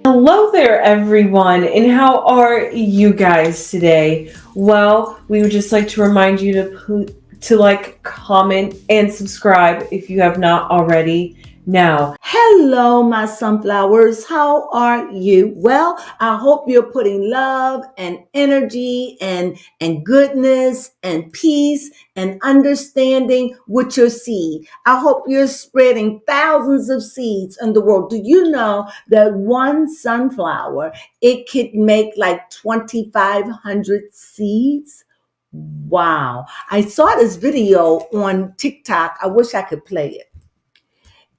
Hello there, everyone, and how are you guys today? Well, we would just like to remind you to like, comment, and subscribe if you have not already. Now, Hello, my sunflowers. How are you? Well, I hope you're putting love and energy and goodness and peace and understanding with your seed. I hope you're spreading thousands of seeds in the world. Do you know that one sunflower, it could make like 2,500 seeds? Wow. I saw this video on TikTok. I wish I could play it.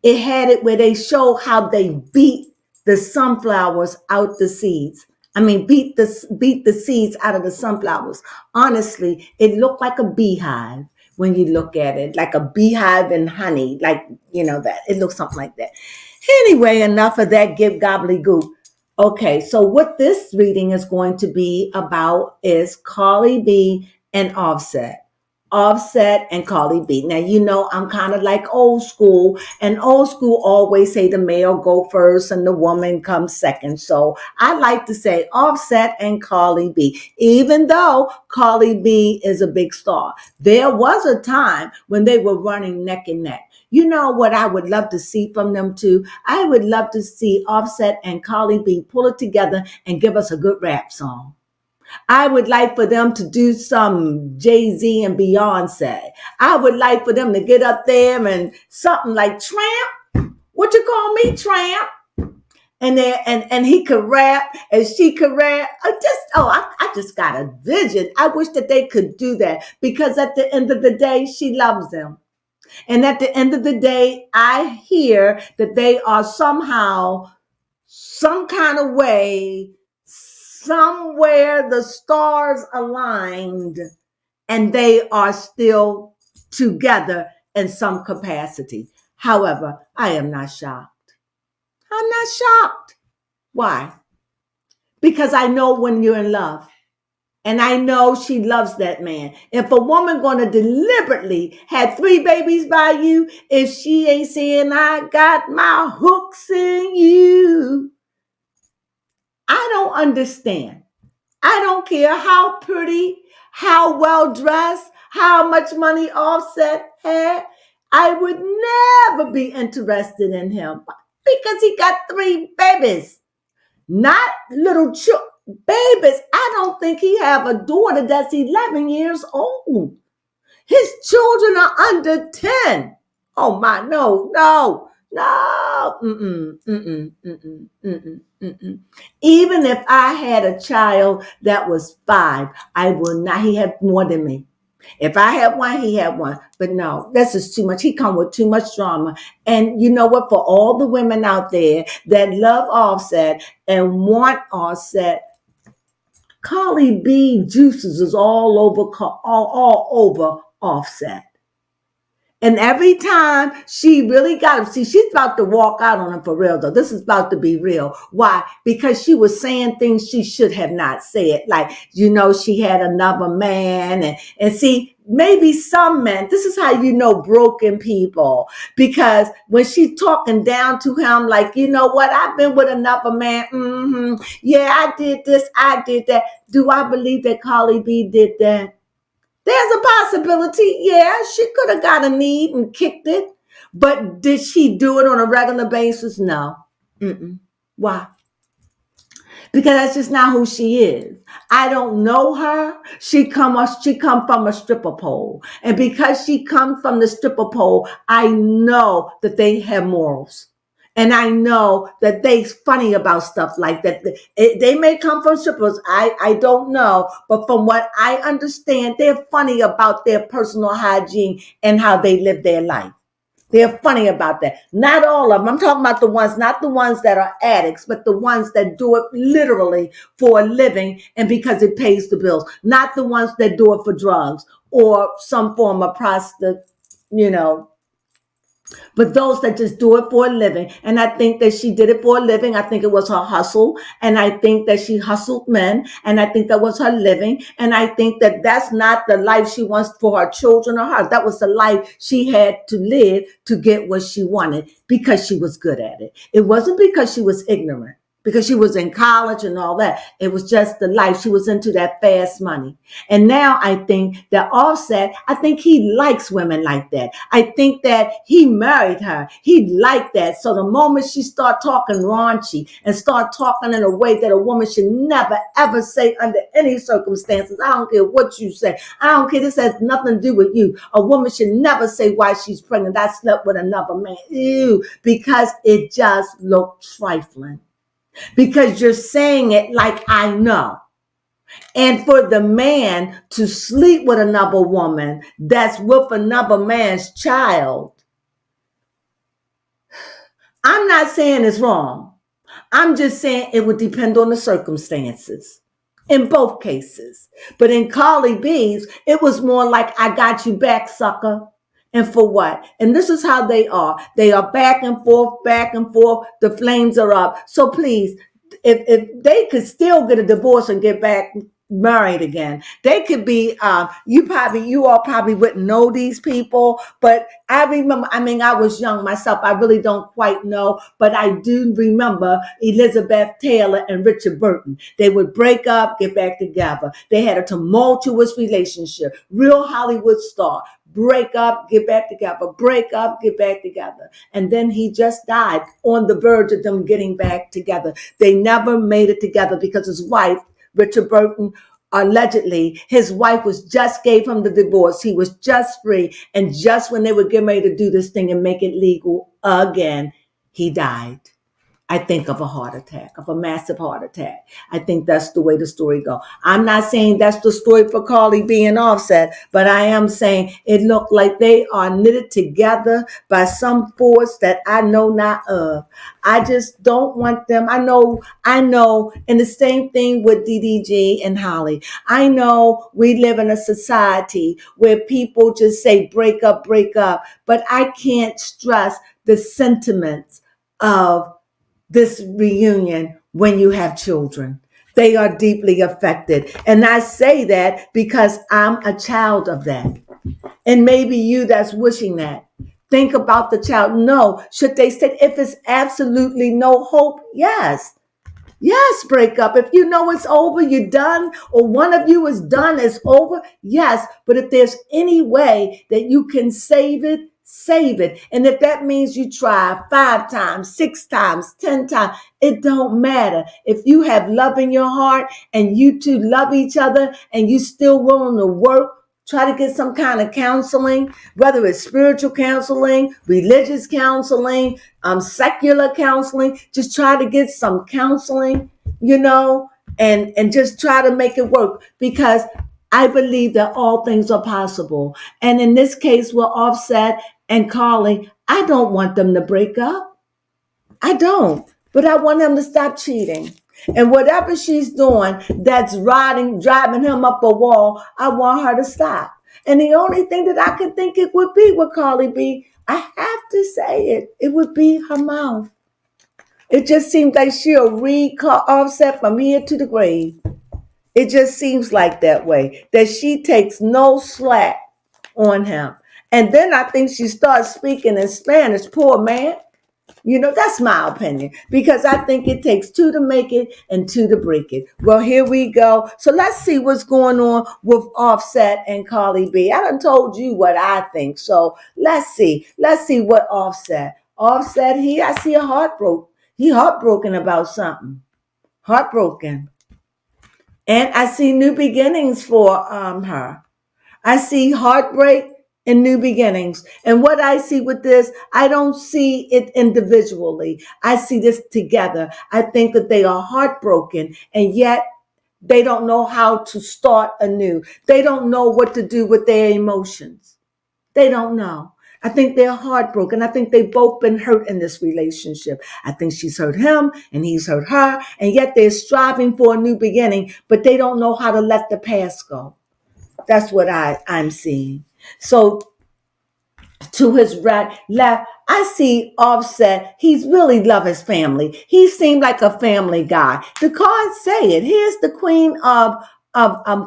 It had it where they show how they beat the sunflowers out the seeds. I mean, beat the seeds out of the sunflowers. Honestly, it looked like a beehive when you look at it, like a beehive and honey, like that. It looks something like that. Anyway, enough of that give gobbledygook. Okay, so what this reading is going to be about is Carly B and Offset. Offset and Cardi B. Now, I'm kind of like old school, and old school always say the male go first and the woman comes second. So I like to say Offset and Cardi B, even though Cardi B is a big star. There was a time when they were running neck and neck. You know what I would love to see from them too? I would love to see Offset and Cardi B pull it together and give us a good rap song. I would like for them to do some Jay-Z and Beyonce. I would like for them to get up there and something like Tramp. What you call me, Tramp? And he could rap and she could rap. I just got a vision. I wish that they could do that because at the end of the day, she loves them. And at the end of the day, I hear that they are somehow, some kind of way, somewhere the stars aligned and they are still together in some capacity. However, I am not shocked. I'm not shocked. Why? Because I know when you're in love. And I know she loves that man. If a woman gonna deliberately have 3 babies by you, if she ain't saying I got my hooks in you, I don't understand. I don't care how pretty, how well dressed, how much money Offset had. I would never be interested in him because he got 3 babies, not little babies. I don't think he have a daughter that's 11 years old. His children are under 10. Oh my, no, no, no. Even if I had a child that was 5, I will not. He had more than me. If I had one, he had one. But no, this is too much. He come with too much drama. And you know what? For all the women out there that love Offset and want Offset, Carly B juices is all over Offset. And every time she really got him, see, she's about to walk out on him for real, though. This is about to be real. Why? Because she was saying things she should have not said. Like, she had another man. And see, maybe some men, this is how you know broken people. Because when she's talking down to him, like, you know what? I've been with another man. Yeah, I did this. I did that. Do I believe that Carly B did that? There's a possibility. Yeah, she could have got a need and kicked it. But did she do it on a regular basis? No. Why? Because that's just not who she is. I don't know her. She come from a stripper pole. And because she comes from the stripper pole, I know that they have morals. And I know that they funny about stuff like that. They may come from strippers. I don't know. But from what I understand, they're funny about their personal hygiene and how they live their life. They're funny about that. Not all of them. I'm talking about the ones, not the ones that are addicts, but the ones that do it literally for a living and because it pays the bills. Not the ones that do it for drugs or some form of but those that just do it for a living. And I think that she did it for a living. I think it was her hustle. And I think that she hustled men. And I think that was her living. And I think that that's not the life she wants for her children or her. That was the life she had to live to get what she wanted because she was good at it. It wasn't because she was ignorant. because she was in college and all that. It was just the life. She was into that fast money. And now I think that Offset, I think he likes women like that. I think that he married her. He liked that. So the moment she start talking raunchy and start talking in a way that a woman should never, ever say under any circumstances, I don't care what you say. I don't care. This has nothing to do with you. A woman should never say why she's pregnant. I slept with another man. Ew, because it just looked trifling. Because you're saying it like I know. And for the man to sleep with another woman that's with another man's child, I'm not saying it's wrong. I'm just saying it would depend on the circumstances in both cases. But in Carly B's, it was more like, I got you back, sucker. And for what? And this is how they are. They are back and forth, back and forth. The flames are up. So please, if they could still get a divorce and get back married again, they could be, you all probably wouldn't know these people, but I remember, I mean, I was young myself. I really don't quite know, but I do remember Elizabeth Taylor and Richard Burton. They would break up, get back together. They had a tumultuous relationship, real Hollywood star. Break up, get back together, break up, get back together. And then he just died on the verge of them getting back together. They never made it together because his wife, Richard Burton, allegedly, his wife just gave him the divorce. He was just free. And just when they were getting ready to do this thing and make it legal again, he died. I think of a heart attack, of a massive heart attack. I think that's the way the story goes. I'm not saying that's the story for Carly being Offset, but I am saying it looked like they are knitted together by some force that I know not of. I just don't want them. I know, and the same thing with DDG and Holly. I know we live in a society where people just say break up, but I can't stress the sentiments of this reunion when you have children. They are deeply affected. And I say that because I'm a child of that. And maybe you that's wishing that. Think about the child. No, should they say, if it's absolutely no hope? Yes. Yes, break up. If you know it's over, you're done, or one of you is done, it's over. Yes, but if there's any way that you can save it, save it. And if that means you try 5 times, 6 times, 10 times, it don't matter. If you have love in your heart and you two love each other and you still willing to work, try to get some kind of counseling, whether it's spiritual counseling, religious counseling, secular counseling. Just try to get some counseling, and just try to make it work, because I believe that all things are possible. And in this case, with Offset and Carly, I don't want them to break up. I don't. But I want them to stop cheating. And whatever she's doing that's driving him up a wall, I want her to stop. And the only thing that I can think it would be with Carly B, I have to say it would be her mouth. It just seems like she'll read Offset from here to the grave. It just seems like that way, that she takes no slack on him. And then I think she starts speaking in Spanish. Poor man. That's my opinion, because I think it takes 2 to make it and 2 to break it. Well, here we go. So let's see what's going on with Offset and Carly B. I done told you what I think. So let's see. Let's see what Offset. Offset here, I see a heartbroken. He heartbroken about something. Heartbroken. And I see new beginnings for her. I see heartbreak and new beginnings. And what I see with this, I don't see it individually. I see this together. I think that they are heartbroken, and yet they don't know how to start anew. They don't know what to do with their emotions. They don't know. I think they're heartbroken. I think they've both been hurt in this relationship. I think she's hurt him and he's hurt her, and yet they're striving for a new beginning, but they don't know how to let the past go. That's what I'm seeing. So to his left, I see Offset. He's really love his family. He seemed like a family guy. The cards say it. Here's the Queen of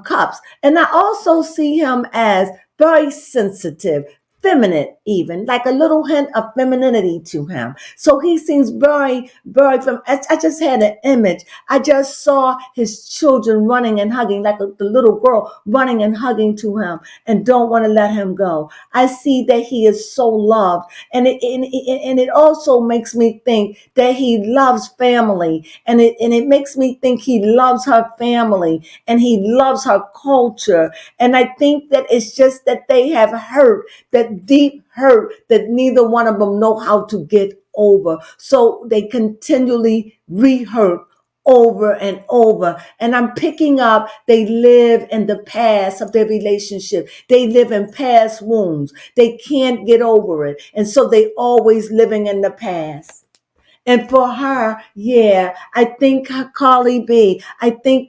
Cups. And I also see him as very sensitive, feminine, even like a little hint of femininity to him. So he seems very, very I just had an image. I just saw his children running and hugging, like the little girl running and hugging to him and don't want to let him go. I see that he is so loved. And it also makes me think that he loves family. And it makes me think he loves her family and he loves her culture. And I think that it's just that they have hurt, that deep hurt that neither one of them know how to get over. So they continually re-hurt over and over. And I'm picking up, they live in the past of their relationship. They live in past wounds. They can't get over it. And so they always living in the past. And for her, yeah, I think Carly B,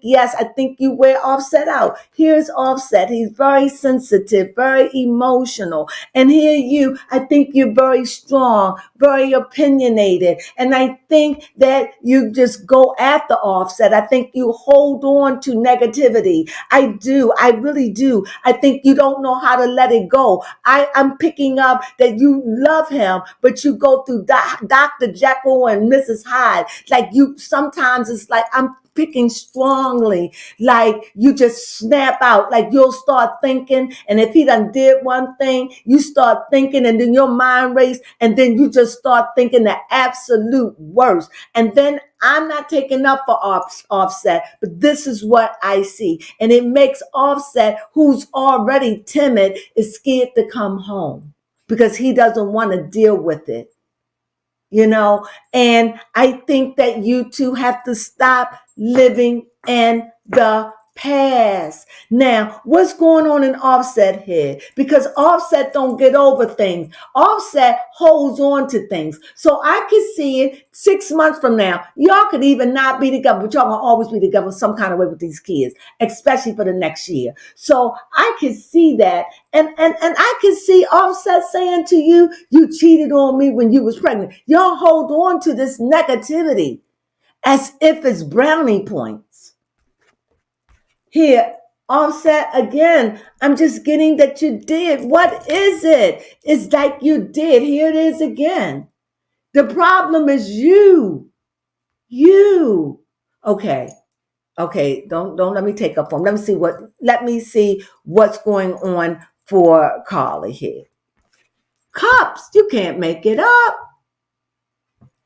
yes, I think you wear Offset out. Here's Offset. He's very sensitive, very emotional. And here I think you're very strong, very opinionated. And I think that you just go after Offset. I think you hold on to negativity. I do. I really do. I think you don't know how to let it go. I'm picking up that you love him, but you go through Dr. Jekyll and Mrs. Hyde. Like sometimes it's like I'm picking strongly, like you just snap out, like you'll start thinking, and if he done did one thing, you start thinking, and then your mind race, and then you just start thinking the absolute worst. And then I'm not taking up for Offset, but this is what I see. And it makes Offset, who's already timid, is scared to come home because he doesn't want to deal with it. And I think that you two have to stop living in the past. Now, what's going on in Offset here? Because Offset don't get over things. Offset holds on to things. So I could see it 6 months from now. Y'all could even not be together, but y'all gonna always be together some kind of way with these kids, especially for the next year. So I could see that. And I could see Offset saying to you, you cheated on me when you was pregnant. Y'all hold on to this negativity as if it's brownie points. Here, Offset again. I'm just getting that you did. What is it? It's like you did. Here it is again. The problem is you. Okay. Don't let me take up on. Let me see what's going on for Carly here. Cups, you can't make it up.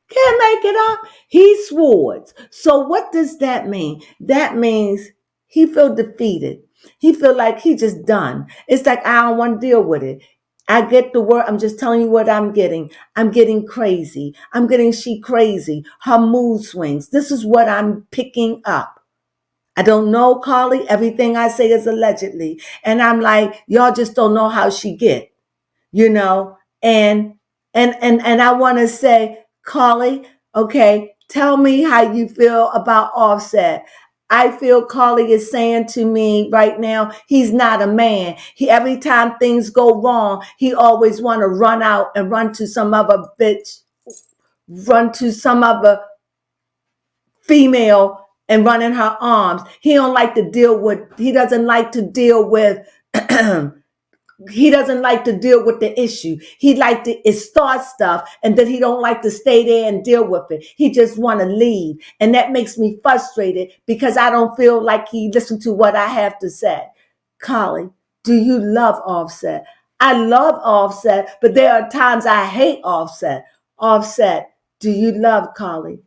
Can't make it up. He swords. So what does that mean? That means he feel defeated. He feel like he just done. It's like, I don't want to deal with it. I get the word. I'm just telling you what I'm getting. I'm getting crazy. I'm getting she crazy. Her mood swings. This is what I'm picking up. I don't know, Carly. Everything I say is allegedly. And I'm like, y'all just don't know how she get, and I want to say, Carly, okay, tell me how you feel about Offset. I feel Carly is saying to me right now, he's not a man. Every time things go wrong, he always want to run out and run to some other bitch, run to some other female and run in her arms. He doesn't like to deal with he doesn't like to deal with the issue. He like to start stuff, and then he don't like to stay there and deal with it. He just want to leave. And that makes me frustrated because I don't feel like he listened to what I have to say. Carly, do you love Offset? I love Offset, but there are times I hate Offset. Offset, do you love Carly?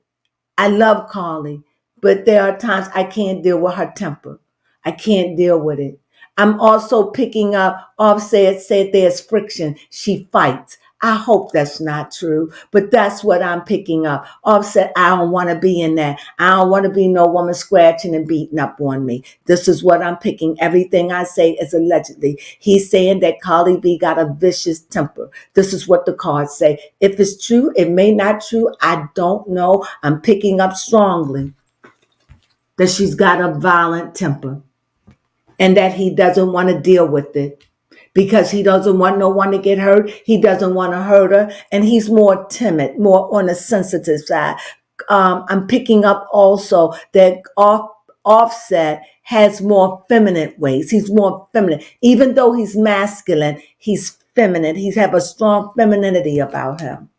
I love Carly, but there are times I can't deal with her temper. I can't deal with it. I'm also picking up Offset said there's friction. She fights. I hope that's not true, but that's what I'm picking up. Offset, I don't want to be in that. I don't want to be no woman scratching and beating up on me. This is what I'm picking. Everything I say is allegedly. He's saying that Carly B got a vicious temper. This is what the cards say. If it's true, it may not true. I don't know. I'm picking up strongly that she's got a violent temper and that he doesn't want to deal with it. Because he doesn't want no one to get hurt. He doesn't want to hurt her. And he's more timid, more on the sensitive side. I'm picking up also that Offset has more feminine ways. He's more feminine. Even though he's masculine, he's feminine. He's have a strong femininity about him.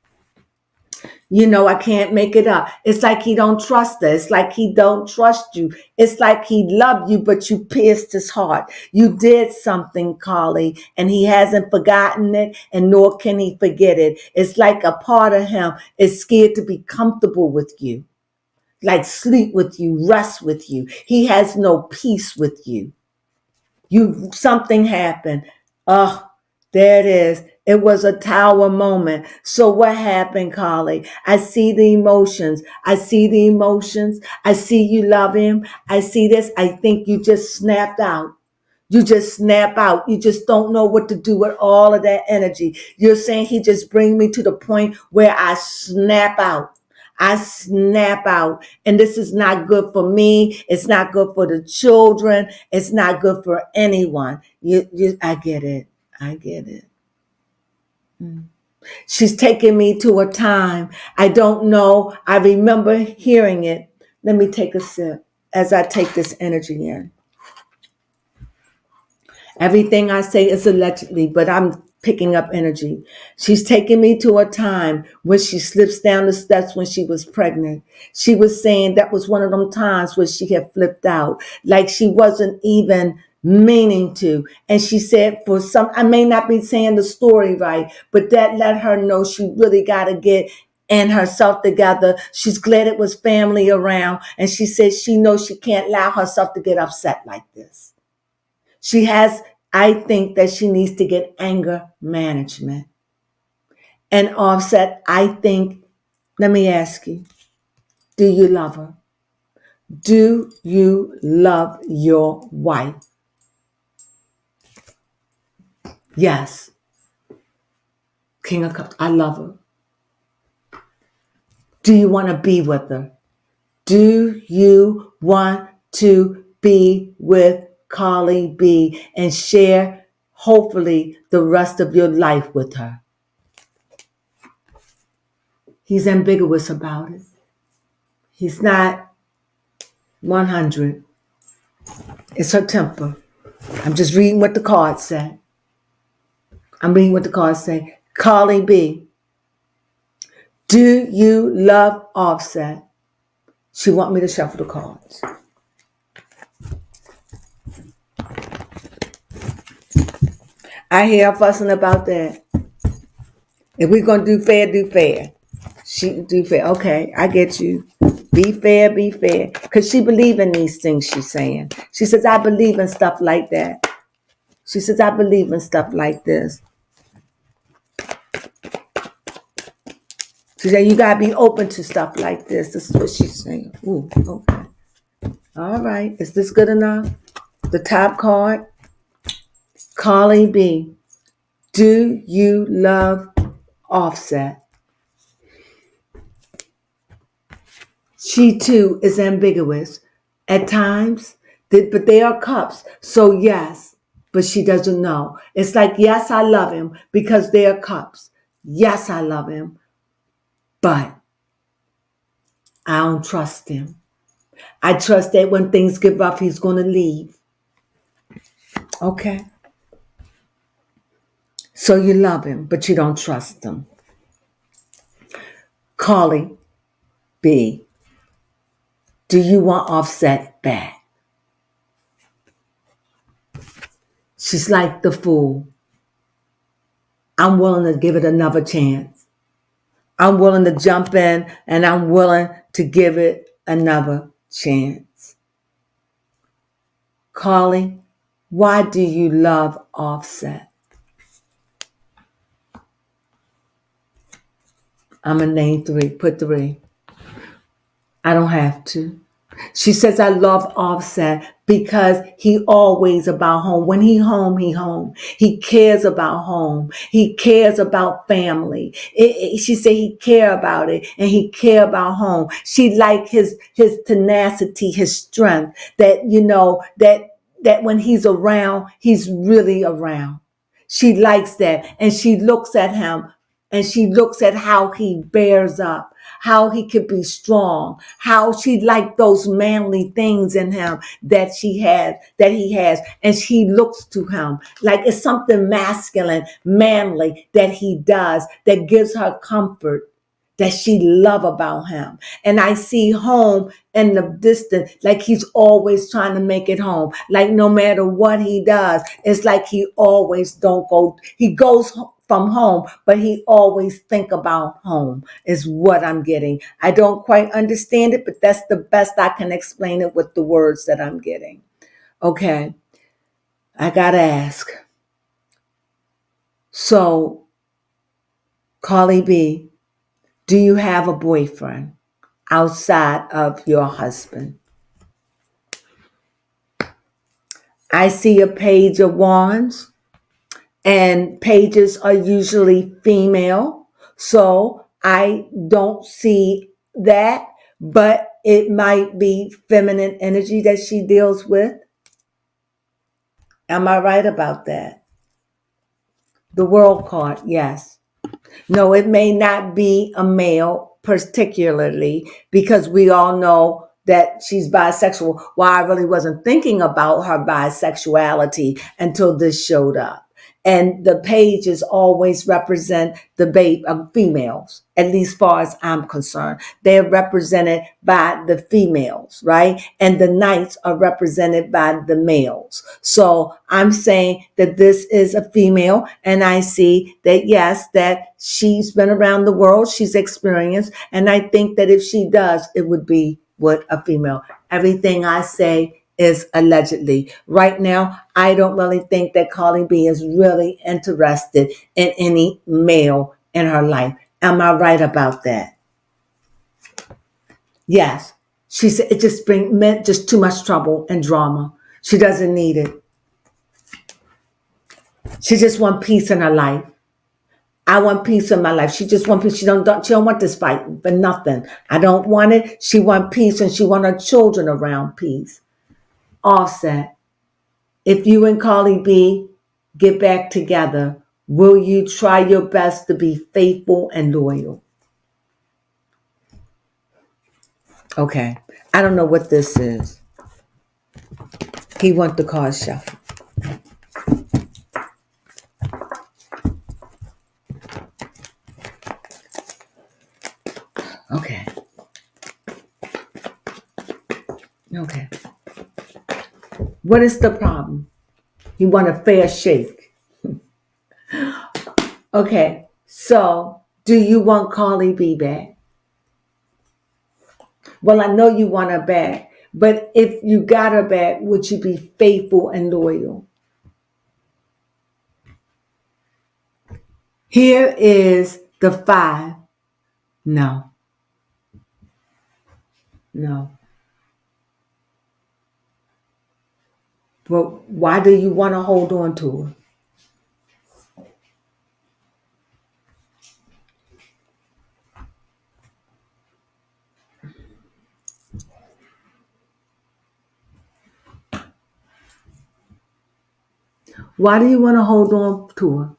You know, I can't make it up. It's like he don't trust us. It's like he don't trust you. It's like he loved you, but you pierced his heart. You did something, Carly, and he hasn't forgotten it, and nor can he forget it. It's like a part of him is scared to be comfortable with you, like sleep with you, rest with you. He has no peace with you. Something happened. Oh, there it is. It was a tower moment. So what happened, Carly? I see the emotions. I see the emotions. I see you love him. I see this. I think you just snapped out. You just snap out. You just don't know what to do with all of that energy. You're saying he just bring me to the point where I snap out. I snap out. And this is not good for me. It's not good for the children. It's not good for anyone. I get it. I get it. She's taking me to a time. I don't know. I remember hearing it. Let me take a sip as I take this energy in. Everything I say is allegedly, but I'm picking up energy. She's taking me to a time when she slips down the steps when she was pregnant. She was saying that was one of them times where she had flipped out, like she wasn't even meaning to. And she said for some, I may not be saying the story right, but that let her know she really got to get and herself together. She's glad it was family around. And she said she knows she can't allow herself to get upset like this. I think that she needs to get anger management. And Offset, I think, let me ask you, do you love her? Do you love your wife? Yes. King of Cups, I love her. Do you want to be with her? Do you want to be with Carly B and share, hopefully, the rest of your life with her? He's ambiguous about it. He's not 100. It's her temper. I'm just reading what the cards say. I'm reading what the cards say. Carly B, do you love Offset? She want me to shuffle the cards. I hear her fussing about that. If we're going to do fair, do fair. She do fair. Okay, I get you. Be fair, be fair. Because she believe in these things she's saying. She says, I believe in stuff like that. She says, I believe in stuff like this. She said, you got to be open to stuff like this. This is what she's saying. Ooh, okay. All right. Is this good enough? The top card. Carly B, do you love Offset? She too is ambiguous at times, but they are cups. So yes, but she doesn't know. It's like, yes, I love him because they are cups. Yes, I love him, but I don't trust him. I trust that when things get rough, he's going to leave. Okay. So you love him, but you don't trust him. Carly B, do you want Offset back? She's like the fool. I'm willing to give it another chance. I'm willing to jump in and I'm willing to give it another chance. Carly, why do you love Offset? I'm going to name 3. Put 3. I don't have to. She says, I love Offset because he always about home. When he home, he home. He cares about home. He cares about family. She said he care about it and he care about home. She like his tenacity, his strength, that, you know, that when he's around, he's really around. She likes that. And she looks at him and she looks at how he bears up, how he could be strong, how she liked those manly things in him that he has, and she looks to him like it's something masculine, manly that he does that gives her comfort, that she love about him. And I see home in the distance, like he's always trying to make it home. Like no matter what he does, it's like he always don't go. He goes from home, but he always think about home is what I'm getting. I don't quite understand it, but that's the best I can explain it with the words that I'm getting. Okay. I gotta ask. So, Carly B, do you have a boyfriend outside of your husband? I see a page of wands, and pages are usually female. So I don't see that, but it might be feminine energy that she deals with. Am I right about that? The world card, yes. No, it may not be a male particularly, because we all know that she's bisexual. Well, I really wasn't thinking about her bisexuality until this showed up. And the pages always represent the females, at least far as I'm concerned. They're represented by the females, right? And the knights are represented by the males. So I'm saying that this is a female, and I see that, yes, that she's been around the world, she's experienced, and I think that if she does, it would be with a female. Everything I say is allegedly. Right now, I don't really think that Carly B is really interested in any male in her life. Am I right about that? Yes. She said it just meant just too much trouble and drama. She doesn't need it. She just wants peace in her life. I want peace in my life. She just wants peace. She don't want this fight for nothing. I don't want it. She want peace, and she want her children around peace. Offset. If you and Carly B get back together, will you try your best to be faithful and loyal? Okay. I don't know what this is. He wants the card shuffle. Okay. Okay. What is the problem? He want a fair shake. Okay. So, do you want Carly B back? Well, I know you want her back, but if you got her back, would you be faithful and loyal? Here is the 5. No. No. Well, why do you want to hold on to her? Why do you want to hold on to her?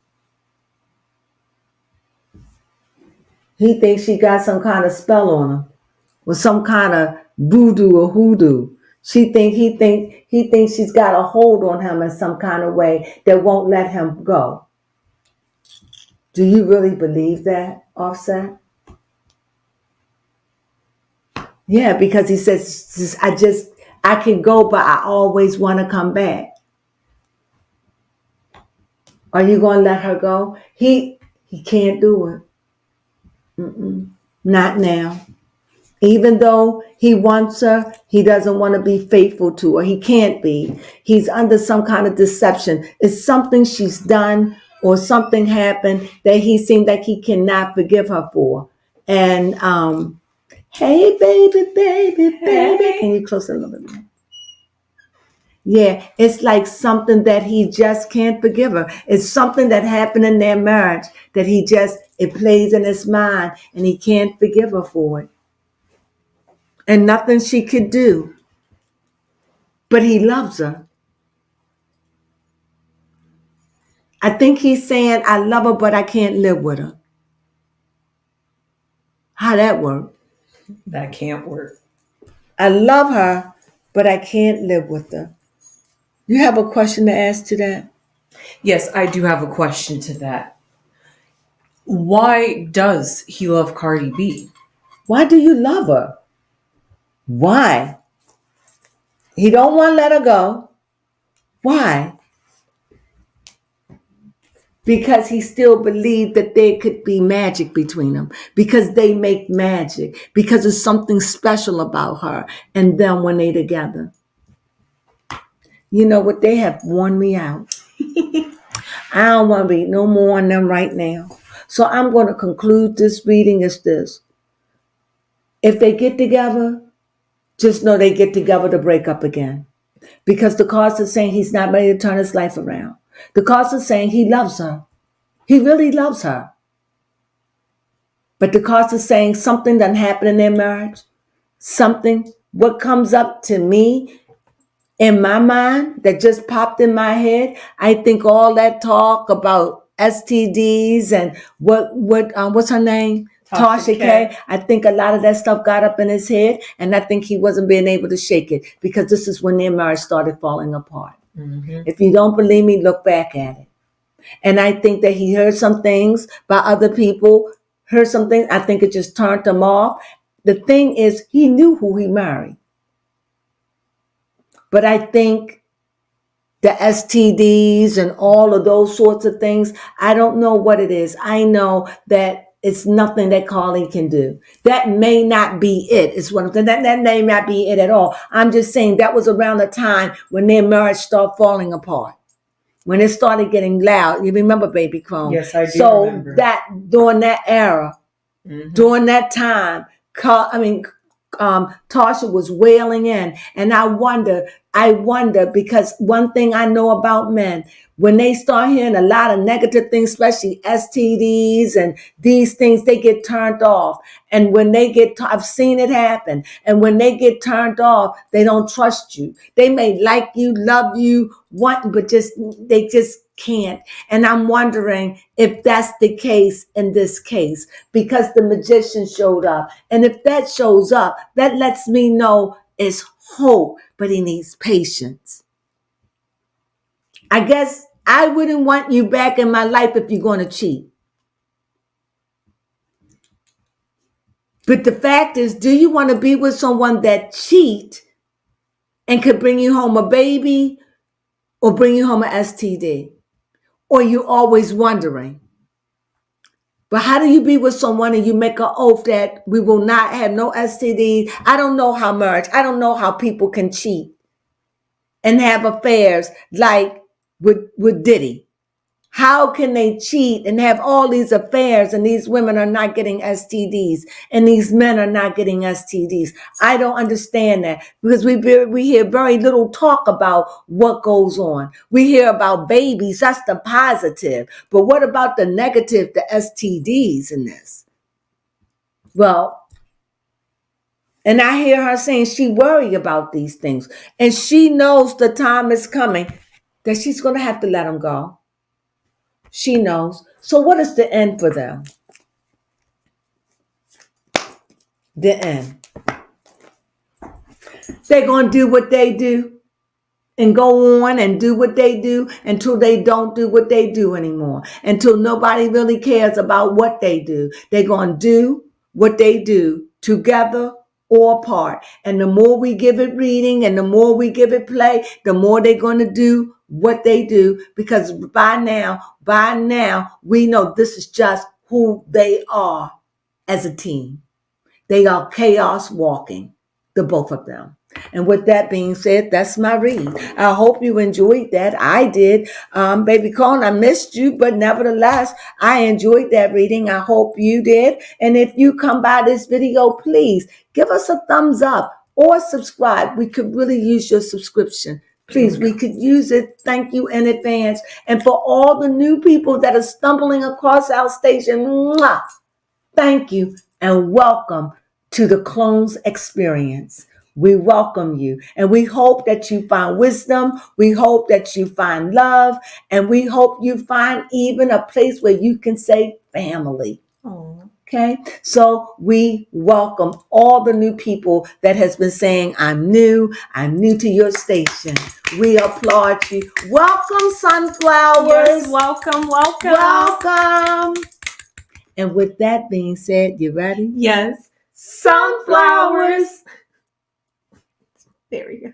He thinks she got some kind of spell on him, or some kind of voodoo or hoodoo. He thinks she's got a hold on him in some kind of way that won't let him go. Do you really believe that, Offset? Yeah, because he says, I can go, but I always want to come back. Are you going to let her go? He can't do it. Not now. Even though he wants her, he doesn't want to be faithful to her. He can't be. He's under some kind of deception. It's something she's done or something happened that he seemed like he cannot forgive her for. And hey, baby, baby, baby. Hey. Can you close it a little bit more? Yeah, it's like something that he just can't forgive her. It's something that happened in their marriage that it plays in his mind, and he can't forgive her for it. And nothing she could do. But he loves her. I think he's saying, I love her, but I can't live with her. How that work? That can't work. I love her, but I can't live with her. You have a question to ask to that? Yes, I do have a question to that. Why does he love Cardi B? Why do you love her? Why? He don't want to let her go. Why? Because he still believed that there could be magic between them. Because they make magic. Because there's something special about her and them when they together. You know what? They have worn me out. I don't want to read no more on them right now. So I'm going to conclude this reading as this. If they get together, just know they get together to break up again. Because the cards are saying he's not ready to turn his life around. The cards are saying he loves her. He really loves her. But the cards are saying something done happened in their marriage. Something, what comes up to me in my mind that just popped in my head, I think all that talk about STDs and what's her name? Tasha K. I think a lot of that stuff got up in his head, and I think he wasn't being able to shake it because this is when their marriage started falling apart. Mm-hmm. If you don't believe me, look back at it. And I think that he heard some things by other people, heard something. I think it just turned him off. The thing is, he knew who he married. But I think the STDs and all of those sorts of things, I don't know what it is. I know that it's nothing that Carly can do. That may not be it. It's what I'm saying. That may not be it at all. I'm just saying that was around the time when their marriage started falling apart. When it started getting loud. You remember Baby Crone? Yes, I do remember. So that during that era, during that time, Tasha was wailing in. And I wonder, because one thing I know about men, when they start hearing a lot of negative things, especially STDs and these things, they get turned off. And when they I've seen it happen. And when they get turned off, they don't trust you. They may like you, love you, but they just can't. And I'm wondering if that's the case in this case, because the magician showed up. And if that shows up, that lets me know it's hope, but he needs patience. I guess I wouldn't want you back in my life if you're going to cheat. But the fact is, do you want to be with someone that cheat and could bring you home a baby or bring you home an STD? Or you always wondering? But how do you be with someone and you make an oath that we will not have no STDs? I don't know how much. I don't know how people can cheat and have affairs like with Diddy. How can they cheat and have all these affairs and these women are not getting STDs and these men are not getting STDs? I don't understand that because we hear very little talk about what goes on. We hear about babies, that's the positive. But what about the negative, the STDs in this? Well, and I hear her saying she worried about these things and she knows the time is coming that she's going to have to let them go. She knows. So what is the end for them? The end. They're going to do what they do and go on and do what they do until they don't do what they do anymore. Until nobody really cares about what they do. They're going to do what they do together or apart. And the more we give it reading and the more we give it play, the more they're going to do what they do, because by now, we know this is just who they are as a team. They are chaos walking, the both of them. And with that being said, that's my read. I hope you enjoyed that. I did. Baby Crone, I missed you, but nevertheless, I enjoyed that reading. I hope you did. And if you come by this video, please give us a thumbs up or subscribe. We could really use your subscription. Please, we could use it. Thank you in advance. And for all the new people that are stumbling across our station, mwah, thank you and welcome to the Crones experience. We welcome you and we hope that you find wisdom. We hope that you find love, and we hope you find even a place where you can say family. Aww. Okay, so we welcome all the new people that has been saying, I'm new to your station. We applaud you. Welcome, sunflowers. Yes, welcome. Welcome. And with that being said, you ready? Yes, sunflowers. There we go.